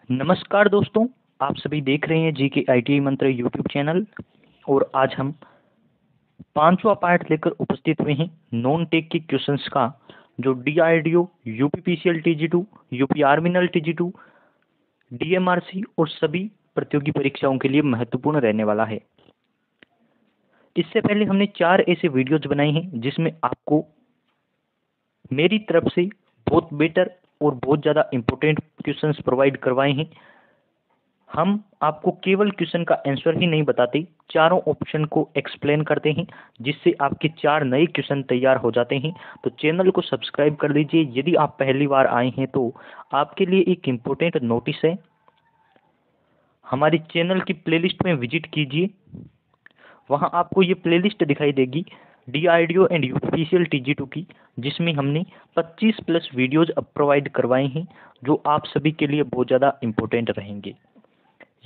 नमस्कार दोस्तों, आप सभी देख रहे हैं जीके आईटीआई मंत्र यूट्यूब चैनल। और आज हम पांचवा पार्ट लेकर उपस्थित हुए हैं नॉन टेक के क्वेश्चंस का, जो डीआरडीओ, यूपीपीसीएल टीजी2, यूपी आर्मिनल टीजी2, डीएमआरसी और सभी प्रतियोगी परीक्षाओं के लिए महत्वपूर्ण रहने वाला है। इससे पहले हमने 4 ऐसे वीडियोज बनाए हैं जिसमें आपको मेरी तरफ से बहुत बेटर और बहुत ज़्यादा इम्पोर्टेंट क्वेश्चंस प्रोवाइड करवाए हैं। हम आपको केवल क्वेश्चन का आंसर ही नहीं बताते, चारों ऑप्शन को एक्सप्लेन करते हैं, जिससे आपके 4 नए क्वेश्चन तैयार हो जाते हैं। तो चैनल को सब्सक्राइब कर लीजिए। यदि आप पहली बार आए हैं तो आपके लिए एक इम्पोर्टेंट नोटिस है, हमारे चैनल की प्लेलिस्ट में विजिट कीजिए। वहां आपको ये प्लेलिस्ट दिखाई देगी डीआरडीओ एंड यूपीपीसीएल टीजी2 की, जिसमें हमने 25 प्लस वीडियोज अब प्रोवाइड करवाए हैं, जो आप सभी के लिए बहुत ज़्यादा इम्पोर्टेंट रहेंगे।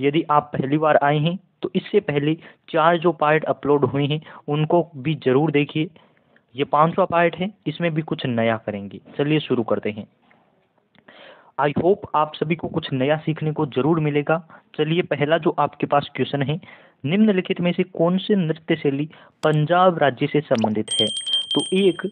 यदि आप पहली बार आए हैं तो इससे पहले 4 जो पार्ट अपलोड हुए हैं उनको भी जरूर देखिए। ये 5वां पार्ट है, इसमें भी कुछ नया करेंगे। चलिए शुरू करते हैं। आई होप आप सभी को कुछ नया सीखने को जरूर मिलेगा। चलिए, पहला जो आपके पास क्वेश्चन है, निम्नलिखित में से कौन से नृत्य शैली पंजाब राज्य से संबंधित है? तो एक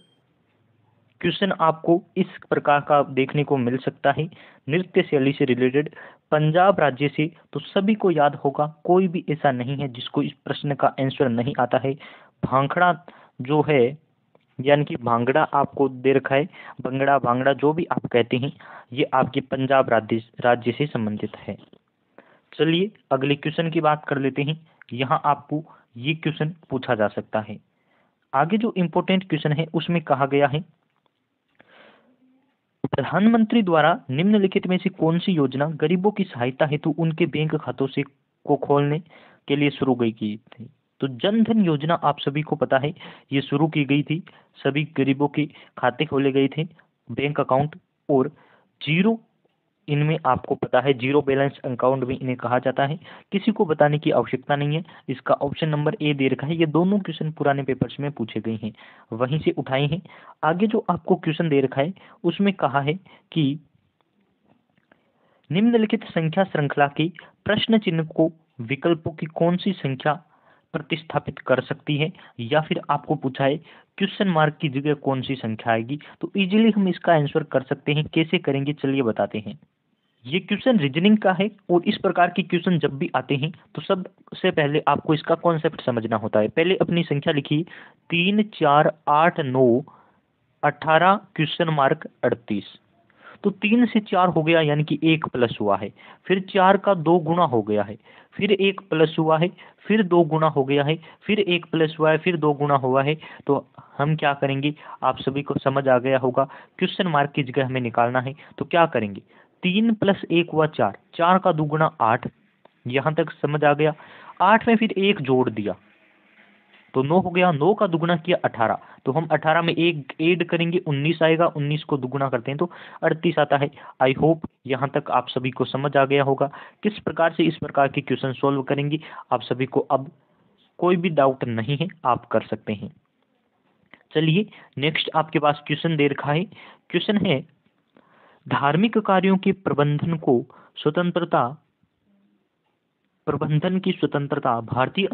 क्वेश्चन आपको इस प्रकार का देखने को मिल सकता है, नृत्य शैली से रिलेटेड पंजाब राज्य से। तो सभी को याद होगा, कोई भी ऐसा नहीं है जिसको इस प्रश्न का आंसर नहीं आता है। भांगड़ा जो है, यानी कि भांगड़ा आपको दे रखा है, भंगड़ा भांगड़ा जो भी आप कहते हैं, ये आपके पंजाब राज्य से संबंधित है। चलिए अगले क्वेश्चन की बात कर लेते हैं। यहाँ आपको ये क्वेश्चन पूछा जा सकता है। आगे जो इम्पोर्टेंट क्वेश्चन है उसमें कहा गया है, प्रधानमंत्री द्वारा निम्नलिखित में से कौन सी योजना गरीबों की सहायता हेतु उनके बैंक खातों से को खोलने के लिए शुरू की थी? तो जन धन योजना आप सभी को पता है, ये शुरू की गई थी। सभी गरीबों के खाते खोले गए थे, बैंक अकाउंट। और जीरो, इनमें आपको पता है जीरो बैलेंस अकाउंट भी इन्हें कहा जाता है। किसी को बताने की आवश्यकता नहीं है। इसका ऑप्शन नंबर ए दे रखा है। ये दोनों क्वेश्चन पुराने पेपर्स में पूछे गए हैं, वहीं से उठाए हैं। आगे जो आपको क्वेश्चन दे रखा है उसमें कहा है कि निम्नलिखित संख्या श्रृंखला के प्रश्न चिन्ह को विकल्पों की कौन सी संख्या प्रतिस्थापित कर सकती है? या फिर आपको पूछा है क्वेश्चन मार्क की जगह कौन सी संख्या आएगी? तो इजीली हम इसका आंसर कर सकते हैं। कैसे करेंगे चलिए बताते हैं। ये क्वेश्चन रीजनिंग का है, और इस प्रकार के क्वेश्चन जब भी आते हैं तो सबसे पहले आपको इसका कॉन्सेप्ट समझना होता है। पहले अपनी संख्या लिखिए, 3 4 8 9 18 क्वेश्चन मार्क 38। तो 3 से 4 हो गया, यानी कि 1 प्लस हुआ है। फिर 4 का 2 गुना हो गया है, फिर 1 प्लस हुआ है, फिर 2 गुना हो गया है, फिर 1 प्लस हुआ है, फिर 2 गुना हुआ है। तो हम क्या करेंगे, आप सभी को समझ आ गया होगा। क्वेश्चन मार्क की जगह हमें निकालना है, तो क्या करेंगे, 3 प्लस 1 हुआ 4, 4 का दुगुना 8। यहाँ तक समझ आ गया। 8 में फिर 1 जोड़ दिया तो 9 हो गया, 9 का दुगुना किया 18, तो हम 18 में 1 ऐड करेंगे, 19 आएगा, 19 को दुगुना करते हैं तो 38 आता है। आई होप यहाँ तक आप सभी को समझ आ गया होगा किस प्रकार से इस प्रकार के क्वेश्चन सॉल्व करेंगे। आप सभी को अब कोई भी डाउट नहीं है, आप कर सकते हैं। चलिए नेक्स्ट आपके पास क्वेश्चन दे रखा है। क्वेश्चन है, धार्मिक कार्यों के प्रबंधन की स्वतंत्रता भारतीय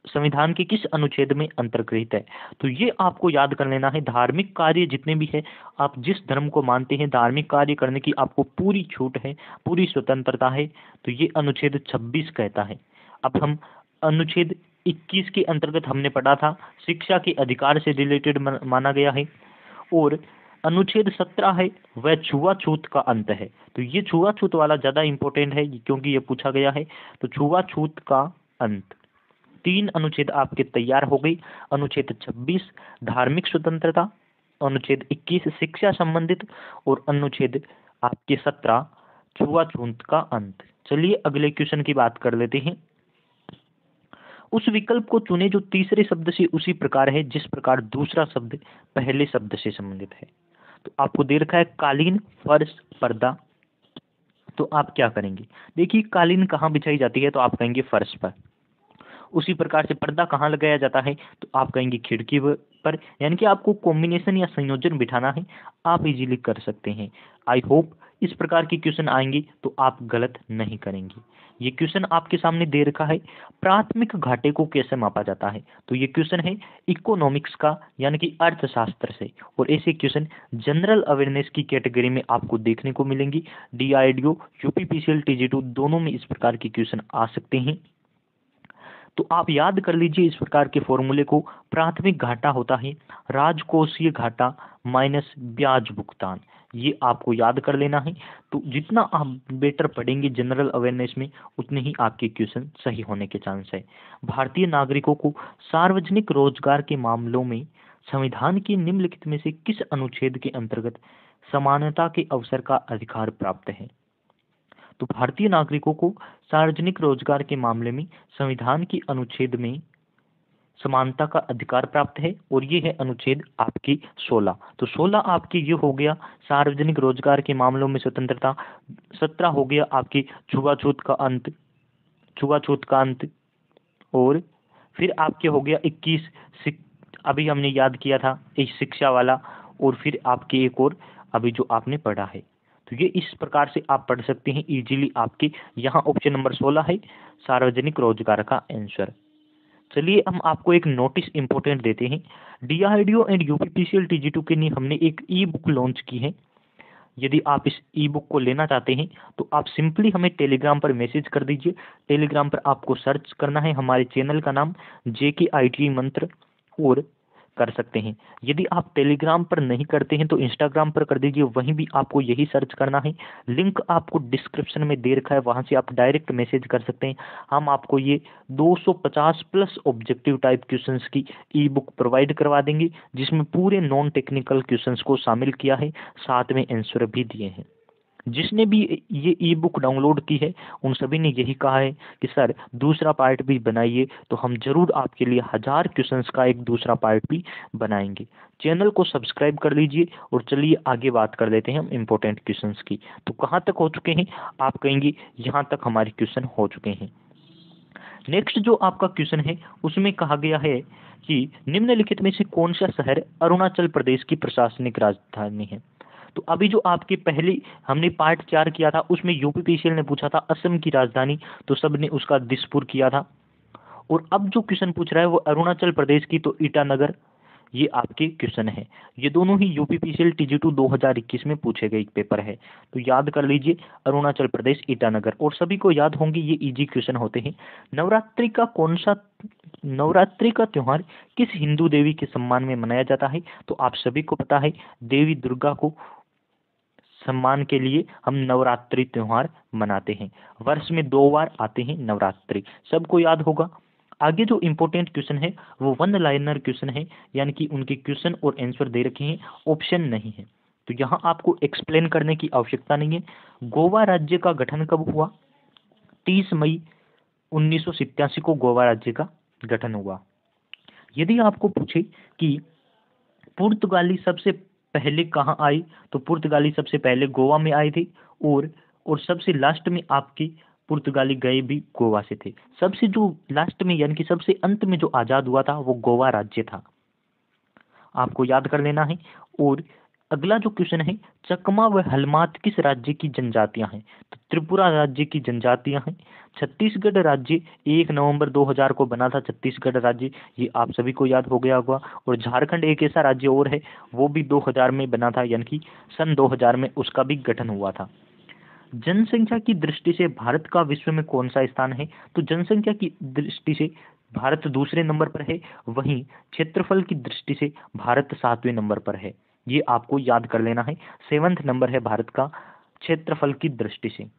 संविधान के किस अनुच्छेद में अंतर्गृहित है? तो ये आपको याद कर लेना है। धार्मिक कार्य जितने भी है, आप जिस धर्म को मानते हैं, धार्मिक कार्य करने की आपको पूरी छूट है, पूरी स्वतंत्रता है। तो ये अनुच्छेद 26 कहता है। अब हम अनुच्छेद 21 के अंतर्गत हमने पढ़ा था, शिक्षा के अधिकार से रिलेटेड माना गया है। और अनुच्छेद 17 है, वह छुआछूत का अंत है। तो ये छुआछूत वाला ज्यादा इंपॉर्टेंट है, क्योंकि ये पूछा गया है। तो छुआछूत का अंत, 3 अनुच्छेद आपके तैयार हो गई। अनुच्छेद 26 धार्मिक स्वतंत्रता, अनुच्छेद 21 शिक्षा संबंधित, और अनुच्छेद आपके 17 छुआछूत का अंत। चलिए अगले क्वेश्चन की बात कर लेते हैं। उस विकल्प को चुने जो तीसरे शब्द से उसी प्रकार है जिस प्रकार दूसरा शब्द पहले शब्द से संबंधित है। तो आपको दे रखा है कालीन, फर्श, पर्दा। तो आप क्या करेंगे, देखिए कालीन कहाँ बिछाई जाती है, तो आप कहेंगे फर्श पर। उसी प्रकार से पर्दा कहाँ लगाया जाता है, तो आप कहेंगे खिड़की पर। यानी कि आपको कॉम्बिनेशन या संयोजन बिठाना है, आप इजीली कर सकते हैं। आई होप इस प्रकार के क्वेश्चन आएंगे तो आप गलत नहीं करेंगे। ये क्वेश्चन आपके सामने दे रखा है, प्राथमिक घाटे को कैसे मापा जाता है। तो ये क्वेश्चन है इकोनॉमिक्स का यानी कि अर्थशास्त्र से, और ऐसे क्वेश्चन जनरल अवेयरनेस की कैटेगरी में आपको देखने को मिलेंगी। DRDO, यूपीपीसीएल, TG2 दोनों में इस प्रकार के क्वेश्चन आ सकते हैं। तो आप याद कर लीजिए इस प्रकार के फॉर्मूले को। प्राथमिक घाटा होता है राजकोषीय घाटा माइनस ब्याज भुगतान, ये आपको याद कर लेना है। तो जितना आप बेटर पढ़ेंगे जनरल अवेयरनेस में, उतने ही आपके क्वेश्चन सही होने के चांस है। भारतीय नागरिकों को सार्वजनिक रोजगार के मामलों में संविधान के निम्नलिखित में से किस अनुच्छेद के अंतर्गत समानता के अवसर का अधिकार प्राप्त है। तो भारतीय नागरिकों को सार्वजनिक रोजगार के मामले में संविधान के अनुच्छेद में समानता का अधिकार प्राप्त है, और ये है अनुच्छेद आपकी 16। तो 16 आपकी ये हो गया सार्वजनिक रोजगार के मामलों में स्वतंत्रता। 17 हो गया आपकी छुआछूत का अंत, और फिर आपके हो गया 21 अभी हमने याद किया था एक शिक्षा वाला, और फिर आपके एक और अभी जो आपने पढ़ा है। तो ये इस प्रकार से आप पढ़ सकते हैं इजीली। आपके यहाँ ऑप्शन नंबर 16 है सार्वजनिक रोजगार का आंसर। चलिए हम आपको एक नोटिस इंपॉर्टेंट देते हैं। DRDO एंड यूपीपीसीएल TG2 के लिए हमने एक ई बुक लॉन्च की है। यदि आप इस ई बुक को लेना चाहते हैं तो आप सिंपली हमें टेलीग्राम पर मैसेज कर दीजिए। टेलीग्राम पर आपको सर्च करना है हमारे चैनल का नाम JKIT मंत्र, और कर सकते हैं। यदि आप टेलीग्राम पर नहीं करते हैं तो इंस्टाग्राम पर कर दीजिए, वहीं भी आपको यही सर्च करना है। लिंक आपको डिस्क्रिप्शन में दे रखा है, वहां से आप डायरेक्ट मैसेज कर सकते हैं। हम आपको ये 250 प्लस ऑब्जेक्टिव टाइप क्वेश्चंस की ई बुक प्रोवाइड करवा देंगे, जिसमें पूरे नॉन टेक्निकल क्वेश्चंस को शामिल किया है, साथ में आंसर भी दिए हैं। जिसने भी ये ई बुक डाउनलोड की है उन सभी ने यही कहा है कि सर दूसरा पार्ट भी बनाइए, तो हम जरूर आपके लिए 1000 क्वेश्चंस का एक दूसरा पार्ट भी बनाएंगे। चैनल को सब्सक्राइब कर लीजिए, और चलिए आगे बात कर लेते हैं हम इम्पोर्टेंट क्वेश्चंस की। तो कहाँ तक हो चुके हैं, आप कहेंगे यहाँ तक हमारे क्वेश्चन हो चुके हैं। नेक्स्ट जो आपका क्वेश्चन है उसमें कहा गया है कि निम्नलिखित में से कौन सा शहर अरुणाचल प्रदेश की प्रशासनिक राजधानी है। तो अभी जो आपके पहले हमने पार्ट 4 किया था उसमें यूपीपीसीएल ने पूछा था असम की राजधानी, तो सबने उसका दिसपुर किया था। और अब जो क्वेश्चन पूछ रहा है वो अरुणाचल प्रदेश की, तो ईटानगर, ये आपके क्वेश्चन है। ये दोनों ही यूपीपीसीएल TG2 2021 में पूछे गए पेपर है। तो याद कर लीजिए अरुणाचल प्रदेश, ईटानगर, और सभी को याद होंगे ये इजी क्वेश्चन होते हैं। नवरात्रि का त्योहार किस हिंदू देवी के सम्मान में मनाया जाता है। तो आप सभी को पता है देवी दुर्गा को सम्मान के लिए हम नवरात्रि त्योहार मनाते हैं। वर्ष में 2 बार आते हैं नवरात्रि, सबको याद होगा। आगे जो इंपॉर्टेंट क्वेश्चन है वो वन लाइनर क्वेश्चन है, यानी कि उनके क्वेश्चन और आंसर दे रखे हैं, ऑप्शन नहीं है। तो यहाँ आपको एक्सप्लेन करने की आवश्यकता नहीं है। गोवा राज्य का गठन कब हुआ। 30 मई 1987 को गोवा राज्य का गठन हुआ। यदि आपको पूछे कि पुर्तगाली सबसे पहले कहाँ आई, तो पुर्तगाली सबसे पहले गोवा में आए थे, और सबसे लास्ट में आपके पुर्तगाली गए भी गोवा से थे। सबसे जो लास्ट में यानी कि सबसे अंत में जो आज़ाद हुआ था वो गोवा राज्य था, आपको याद कर लेना है। और अगला जो क्वेश्चन है, चकमा व हलमात किस राज्य की जनजातियां हैं। तो त्रिपुरा राज्य की जनजातियां हैं। छत्तीसगढ़ राज्य 1 नवंबर 2000 को बना था, छत्तीसगढ़ राज्य, ये आप सभी को याद हो गया होगा। और झारखंड एक ऐसा राज्य और है, वो भी 2000 में बना था, यानी कि सन 2000 में उसका भी गठन हुआ था। जनसंख्या की दृष्टि से भारत का विश्व में कौन सा स्थान है। तो जनसंख्या की दृष्टि से भारत दूसरे नंबर पर है, वहीं क्षेत्रफल की दृष्टि से भारत 7वें नंबर पर है। ये आपको याद कर लेना है, 7th नंबर है भारत का क्षेत्रफल की दृष्टि से।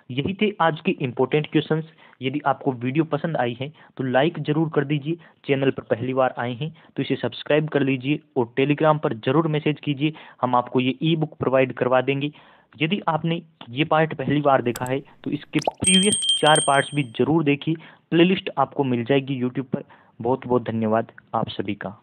यही थे आज के इंपॉर्टेंट क्वेश्चंस। यदि आपको वीडियो पसंद आई है तो लाइक जरूर कर दीजिए। चैनल पर पहली बार आए हैं तो इसे सब्सक्राइब कर लीजिए, और टेलीग्राम पर जरूर मैसेज कीजिए, हम आपको ये ई बुक प्रोवाइड करवा देंगे। यदि आपने ये पार्ट पहली बार देखा है तो इसके प्रीवियस 4 पार्ट्स भी जरूर देखिए, प्लेलिस्ट आपको मिल जाएगी यूट्यूब पर। बहुत बहुत धन्यवाद आप सभी का।